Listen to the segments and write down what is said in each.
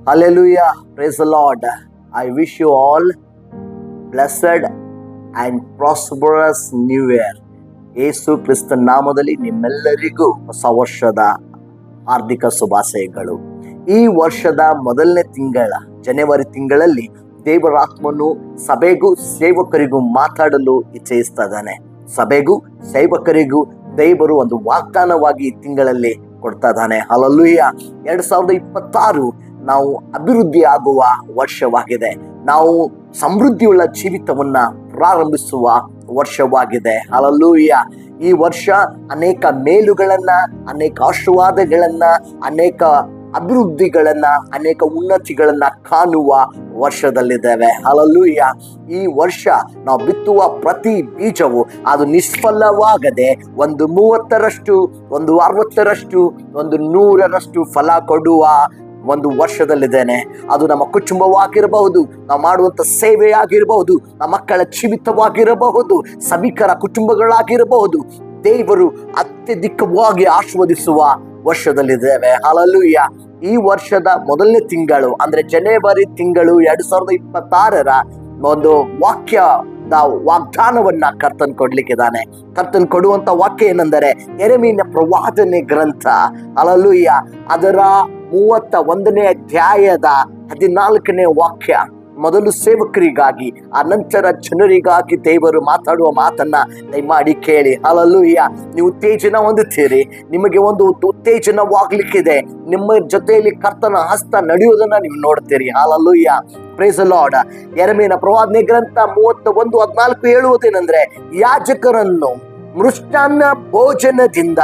Hallelujah. Praise the Lord. I wish you all blessed and prosperous New Year. ಯೇಸು ಕ್ರಿಸ್ತನ ನಾಮದಲ್ಲಿ ನಿಮ್ಮೆಲ್ಲರಿಗೂ ಹೊಸ ವರ್ಷದ ಹಾರ್ದಿಕ ಶುಭಾಶಯಗಳು. ಈ ವರ್ಷದ ಮೊದಲನೇ ತಿಂಗಳ ಜನವರಿ ತಿಂಗಳಲ್ಲಿ ದೇವರಾತ್ಮನು ಸಭೆಗೂ ಸೇವಕರಿಗೂ ಮಾತಾಡಲು ಇಚ್ಛಿಸ್ತಾ ಇದ್ದಾನೆ. ಸಭೆಗೂ ಸೇವಕರಿಗೂ ದೇವರು ಒಂದು ವಾಗ್ದಾನವಾಗಿ ಈ ತಿಂಗಳಲ್ಲಿ ಕೊಡ್ತಾ ಇದ್ದಾನೆ. ಹಲ್ಲೆಲೂಯಾ. 2026 ನಾವು ಅಭಿವೃದ್ಧಿ ಆಗುವ ವರ್ಷವಾಗಿದೆ. ನಾವು ಸಮೃದ್ಧಿಯುಳ್ಳ ಜೀವಿತವನ್ನ ಪ್ರಾರಂಭಿಸುವ ವರ್ಷವಾಗಿದೆ. ಹಲ್ಲೆಲೂಯಾ. ಈ ವರ್ಷ ಅನೇಕ ಮೇಲುಗಳನ್ನ, ಅನೇಕ ಆಶೀರ್ವಾದಗಳನ್ನ, ಅನೇಕ ಅಭಿವೃದ್ಧಿಗಳನ್ನ, ಅನೇಕ ಉನ್ನತಿಗಳನ್ನ ಕಾಣುವ ವರ್ಷದಲ್ಲಿದ್ದೇವೆ. ಹಲ್ಲೆಲೂಯಾ. ಈ ವರ್ಷ ನಾವು ಬಿತ್ತುವ ಪ್ರತಿ ಬೀಜವು ಅದು ನಿಷ್ಫಲವಾಗದೆ 30ರಷ್ಟು, 60ರಷ್ಟು, 100ರಷ್ಟು ಫಲ ಕೊಡುವ ಒಂದು ವರ್ಷದಲ್ಲಿದ್ದೇನೆ. ಅದು ನಮ್ಮ ಕುಟುಂಬವಾಗಿರಬಹುದು, ನಾವು ಮಾಡುವಂಥ ಸೇವೆಯಾಗಿರಬಹುದು, ನಮ್ಮ ಮಕ್ಕಳ ಜೀವಿತವಾಗಿರಬಹುದು, ಸಭಿಕರ ಕುಟುಂಬಗಳಾಗಿರಬಹುದು. ದೇವರು ಅತ್ಯಧಿಕವಾಗಿ ಆಶೀರ್ವದಿಸುವ ವರ್ಷದಲ್ಲಿದ್ದೇವೆ. ಹಲ್ಲೆಲೂಯಾ. ಈ ವರ್ಷದ ಮೊದಲನೇ ತಿಂಗಳು ಅಂದ್ರೆ ಜನವರಿ ತಿಂಗಳು 2026ರ ಒಂದು ವಾಗ್ದಾನವನ್ನ ಕರ್ತನ್ ಕೊಡ್ಲಿಕ್ಕಿದ್ದಾನೆ. ಕರ್ತನ್ ಕೊಡುವಂತ ವಾಕ್ಯ ಏನೆಂದರೆ ಯೆರೆಮೀಯನ ಪ್ರವಾದನೆ ಗ್ರಂಥ. ಹಲ್ಲೆಲೂಯಾ. ಅದರ 31ನೇ ಅಧ್ಯಾಯದ 14ನೇ ವಾಕ್ಯ. ಮೊದಲು ಸೇವಕರಿಗಾಗಿ, ಆ ನಂತರ ಜನರಿಗಾಗಿ ದೇವರು ಮಾತಾಡುವ ಮಾತನ್ನ ದಯಮಾಡಿ ಕೇಳಿ. ಹಲ್ಲೆಲೂಯಾ. ನೀವು ಉತ್ತೇಜನ ಹೊಂದುತ್ತೀರಿ, ನಿಮಗೆ ಒಂದು ಉತ್ತೇಜನವಾಗ್ಲಿಕ್ಕಿದೆ. ನಿಮ್ಮ ಜೊತೆಯಲ್ಲಿ ಕರ್ತನ ಹಸ್ತ ನಡೆಯುವುದನ್ನ ನೀವು ನೋಡ್ತೀರಿ. ಹಲ್ಲೆಲೂಯಾ. Praise the Lord. ಯೆರೆಮೀಯನ ಪ್ರವಾದನೆ ಗ್ರಂಥ 31:14 ಹೇಳುವುದೇನೆಂದ್ರೆ, ಯಾಜಕರನ್ನು ಮೃಷ್ಟಾನ್ನ ಭೋಜನದಿಂದ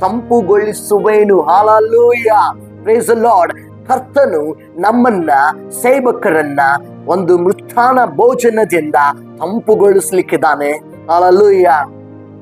ತಂಪುಗೊಳಿಸುವೆನು. ಹಲ್ಲೆಲೂಯಾ. Praise the Lord. ಕರ್ತನು ನಮ್ಮನ್ನ, ಸೇವಕರನ್ನ ಒಂದು ಮೃಷ್ಟಾನ್ನ ಭೋಜನದಿಂದ ತಂಪುಗೊಳಿಸ್ಲಿಕ್ಕಿದ್ದಾನೆ. ಹಲ್ಲೆಲೂಯಾ.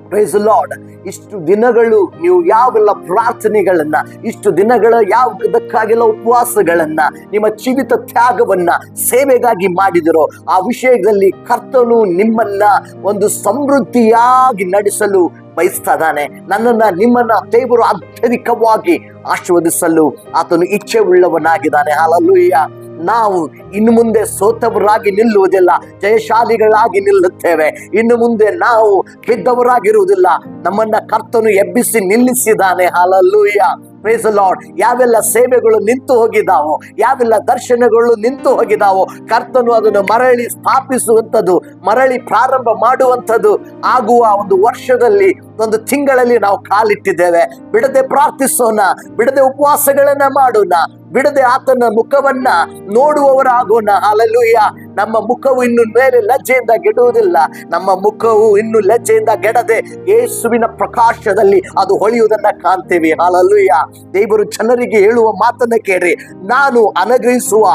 Praise the Lord. ಇಷ್ಟು ದಿನಗಳು ನೀವು ಯಾವೆಲ್ಲ ಪ್ರಾರ್ಥನೆಗಳನ್ನ, ಇಷ್ಟು ದಿನಗಳ ಯಾವುದಕ್ಕಾಗೆಲ್ಲ ಉಪವಾಸಗಳನ್ನ, ನಿಮ್ಮ ಜೀವಿತ ತ್ಯಾಗವನ್ನ ಸೇವೆಗಾಗಿ ಮಾಡಿದಿರೋ ಆ ವಿಷಯದಲ್ಲಿ ಕರ್ತನು ನಿಮ್ಮನ್ನ ಒಂದು ಸಮೃದ್ಧಿಯಾಗಿ ನಡೆಸಲು ಬಯಸ್ತಾ ಇದ್ದಾನೆ. ನನ್ನನ್ನ, ನಿಮ್ಮನ್ನ ದೇವರು ಅತ್ಯಧಿಕವಾಗಿ ಆಶೀರ್ವದಿಸಲು ಆತನು ಇಚ್ಛೆ ಉಳ್ಳವನಾಗಿದ್ದಾನೆ. ಹಲ್ಲೆಲೂಯಾ. ನಾವು ಇನ್ನು ಮುಂದೆ ಸೋತವರಾಗಿ ನಿಲ್ಲುವುದಿಲ್ಲ, ಜಯಶಾಲಿಗಳಾಗಿ ನಿಲ್ಲುತ್ತೇವೆ. ಇನ್ನು ಮುಂದೆ ನಾವು ಬಿದ್ದವರಾಗಿರುವುದಿಲ್ಲ, ನಮ್ಮನ್ನ ಕರ್ತನು ಎಬ್ಬಿಸಿ ನಿಲ್ಲಿಸಿದ್ದಾನೆ. ಹಲ್ಲೆಲೂಯಾ. Praise the Lord. ಯಾವೆಲ್ಲ ಸೇವೆಗಳು ನಿಂತು ಹೋಗಿದಾವೋ, ಯಾವೆಲ್ಲ ದರ್ಶನಗಳು ನಿಂತು ಹೋಗಿದಾವೋ, ಕರ್ತನು ಅದನ್ನು ಮರಳಿ ಸ್ಥಾಪಿಸುವಂಥದ್ದು, ಮರಳಿ ಪ್ರಾರಂಭ ಮಾಡುವಂಥದ್ದು ಆಗುವ ಒಂದು ವರ್ಷದಲ್ಲಿ, ಒಂದು ತಿಂಗಳಲ್ಲಿ ನಾವು ಕಾಲಿಟ್ಟಿದ್ದೇವೆ. ಬಿಡದೆ ಪ್ರಾರ್ಥಿಸೋಣ, ಬಿಡದೆ ಉಪವಾಸಗಳನ್ನ ಮಾಡೋಣ, ಬಿಡದೆ ಆತನ ಮುಖವನ್ನ ನೋಡುವವರಾಗೋಣ. ಹಲ್ಲೆಲೂಯಾ. ನಮ್ಮ ಮುಖವು ಇನ್ನು ಮೇಲೆ ಲಜ್ಜೆಯಿಂದ ಗೆಡುವುದಿಲ್ಲ. ನಮ್ಮ ಮುಖವು ಇನ್ನು ಲಜ್ಜೆಯಿಂದ ಗೆಡದೆ ಯೇಸುವಿನ ಪ್ರಕಾಶದಲ್ಲಿ ಅದು ಹೊಳೆಯುವುದನ್ನ ಕಾಣ್ತೇವೆ. ಹಲ್ಲೆಲೂಯಾ. ದೇವರು ಜನರಿಗೆ ಹೇಳುವ ಮಾತನ್ನ ಕೇಳಿ, ನಾನು ಅನುಗ್ರಹಿಸುವ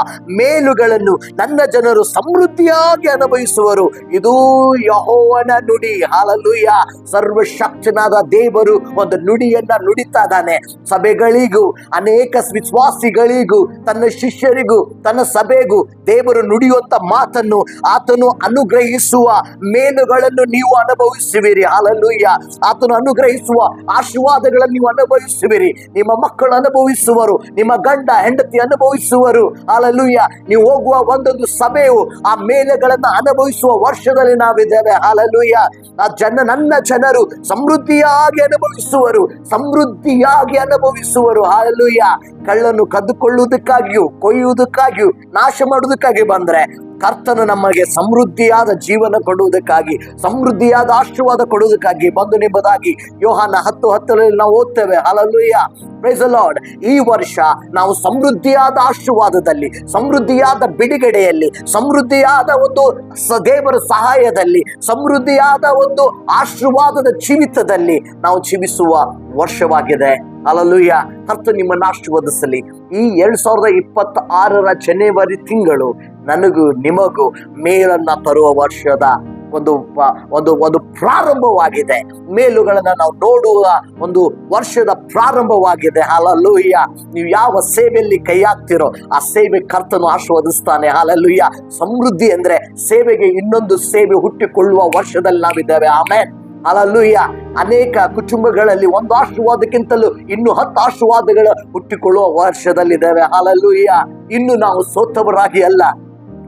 ಮೇಲುಗಳನ್ನು ನನ್ನ ಜನರು ಸಮೃದ್ಧಿಯಾಗಿ ಅನುಭವಿಸುವರು. ಇದು ಯೆಹೋವನ ನುಡಿ. ಹಲ್ಲೆಲೂಯಾ. ಸರ್ವಶಕ್ತನಾದ ದೇವರು ಒಂದು ನುಡಿಯನ್ನ ನುಡಿತಾ ಇದ್ದಾನೆ. ಸಭೆಗಳಿಗೂ, ಅನೇಕ ವಿಶ್ವಾಸಿಗಳಿಗೂ, ತನ್ನ ಶಿಷ್ಯರಿಗೂ, ತನ್ನ ಸಭೆಗೂ ದೇವರು ನುಡಿಯುವಂತ ಮಾತನ್ನು, ಆತನು ಅನುಗ್ರಹಿಸುವ ಮೇಲುಗಳನ್ನು ನೀವು ಅನುಭವಿಸುವಿರಿ. ಹಲ್ಲೆಲೂಯಾ. ಆತನು ಅನುಗ್ರಹಿಸುವ ಆಶೀರ್ವಾದಗಳನ್ನು ನೀವು ಅನುಭವಿಸುವಿರಿ. ನಿಮ್ಮ ಮಕ್ಕಳು ಅನುಭವಿಸುವರು, ನಿಮ್ಮ ಗಂಡ ಹೆಂಡತಿ ಅನುಭವಿಸುವರು. ಹಲ್ಲೆಲೂಯಾ. ನೀವು ಹೋಗುವ ಒಂದೊಂದು ಸಭೆಯು ಆ ಮೇಲೆಗಳನ್ನ ಅನುಭವಿಸುವ ವರ್ಷದಲ್ಲಿ ನಾವಿದ್ದೇವೆ. ಹಲ್ಲೆಲೂಯಾ. ನನ್ನ ಜನರು ಸಮೃದ್ಧಿಯಾಗಿ ಅನುಭವಿಸುವರು, ಸಮೃದ್ಧಿಯಾಗಿ ಅನುಭವಿಸುವರು. ಹಲ್ಲೆಲೂಯಾ. ಕಳ್ಳನ್ನು ಕದ್ದುಕೊಳ್ಳುವುದಕ್ಕಾಗಿಯೂ, ಕೊಯ್ಯುವುದಕ್ಕಾಗಿಯೂ, ನಾಶ ಮಾಡುವುದಕ್ಕಾಗಿ ಬಂದ್ರೆ ಕರ್ತನು ನಮಗೆ ಸಮೃದ್ಧಿಯಾದ ಜೀವನ ಕೊಡುವುದಕ್ಕಾಗಿ, ಸಮೃದ್ಧಿಯಾದ ಆಶೀರ್ವಾದ ಕೊಡುವುದಕ್ಕಾಗಿ ಬಂದು ನಿಂಬುದಾಗಿ ಯೋಹಾನ 10:10 ನಾವು ಓದ್ತೇವೆ. ಹಲ್ಲೆಲೂಯಾ. Praise the Lord. ಈ ವರ್ಷ ನಾವು ಸಮೃದ್ಧಿಯಾದ ಆಶೀರ್ವಾದದಲ್ಲಿ, ಸಮೃದ್ಧಿಯಾದ ಬಿಡುಗಡೆಯಲ್ಲಿ, ಸಮೃದ್ಧಿಯಾದ ಒಂದು ದೇವರ ಸಹಾಯದಲ್ಲಿ, ಸಮೃದ್ಧಿಯಾದ ಒಂದು ಆಶೀರ್ವಾದದ ಜೀವಿತದಲ್ಲಿ ನಾವು ಜೀವಿಸುವ ವರ್ಷವಾಗಿದೆ. ಹಲ್ಲೆಲೂಯಾ. ಕರ್ತನು ನಿಮ್ಮನ್ನು ಆಶೀರ್ವದಿಸಲಿ. ಈ 2026ರ ಜನವರಿ ತಿಂಗಳು ನನಗೂ ನಿಮಗೂ ಮೇಲನ್ನ ತರುವ ವರ್ಷದ ಒಂದು ಪ್ರಾರಂಭವಾಗಿದೆ. ಮೇಲುಗಳನ್ನ ನಾವು ನೋಡುವ ಒಂದು ವರ್ಷದ ಪ್ರಾರಂಭವಾಗಿದೆ. ಹಲ್ಲೆಲೂಯಾ. ನೀವು ಯಾವ ಸೇವೆಯಲ್ಲಿ ಕೈ ಹಾಕ್ತಿರೋ ಆ ಸೇವೆ ಕರ್ತನು ಆಶೀರ್ವದಿಸ್ತಾನೆ. ಹಲ್ಲೆಲೂಯಾ. ಸಮೃದ್ಧಿ ಅಂದ್ರೆ ಸೇವೆಗೆ ಇನ್ನೊಂದು ಸೇವೆ ಹುಟ್ಟಿಕೊಳ್ಳುವ ವರ್ಷದಲ್ಲಿ ನಾವಿದ್ದೇವೆ. ಆಮೆನ್. ಹಲ್ಲೆಲೂಯಾ. ಅನೇಕ ಕುಟುಂಬಗಳಲ್ಲಿ ಒಂದು ಆಶೀರ್ವಾದಕ್ಕಿಂತಲೂ ಇನ್ನು 10 ಆಶೀರ್ವಾದಗಳು ಹುಟ್ಟಿಕೊಳ್ಳುವ ವರ್ಷದಲ್ಲಿದ್ದೇವೆ. ಹಲ್ಲೆಲೂಯಾ. ಇನ್ನು ನಾವು ಸೋತವರಾಗಿ ಅಲ್ಲ,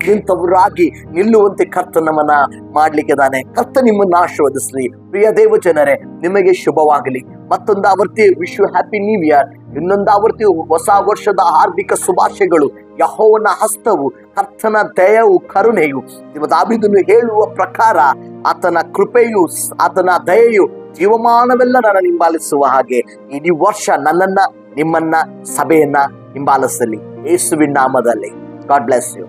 ನಿಂತವರಾಗಿ ನಿಲ್ಲುವಂತೆ ಕರ್ತ ನಮ್ಮನ್ನ ಮಾಡ್ಲಿಕ್ಕಿದ್ದಾನೆ. ಕರ್ತ ನಿಮ್ಮನ್ನ ಆಶೀರ್ವದಿಸಲಿ. ಪ್ರಿಯ ದೇವ ಜನರೇ, ನಿಮಗೆ ಶುಭವಾಗಲಿ. ಮತ್ತೊಂದು ಆವರ್ತಿ wish you happy new year. ಇನ್ನೊಂದು ಆವರ್ತಿ ಹೊಸ ವರ್ಷದ ಹಾರ್ದಿಕ ಶುಭಾಶಯಗಳು. ಯೆಹೋವನ ಹಸ್ತವು, ಕರ್ತನ ದಯವು, ಕರುಣೆಯು, ದಾವೀದನು ಹೇಳುವ ಪ್ರಕಾರ ಆತನ ಕೃಪೆಯು, ಆತನ ದಯೆಯು ಜೀವಮಾನವೆಲ್ಲ ನನ್ನ ಹಿಂಬಾಲಿಸುವ ಹಾಗೆ ಇಡೀ ವರ್ಷ ನನ್ನನ್ನ, ನಿಮ್ಮನ್ನ, ಸಭೆಯನ್ನ ಹಿಂಬಾಲಿಸಲಿ. ಯೇಸುವಿನ ನಾಮದಲ್ಲಿ. God bless you.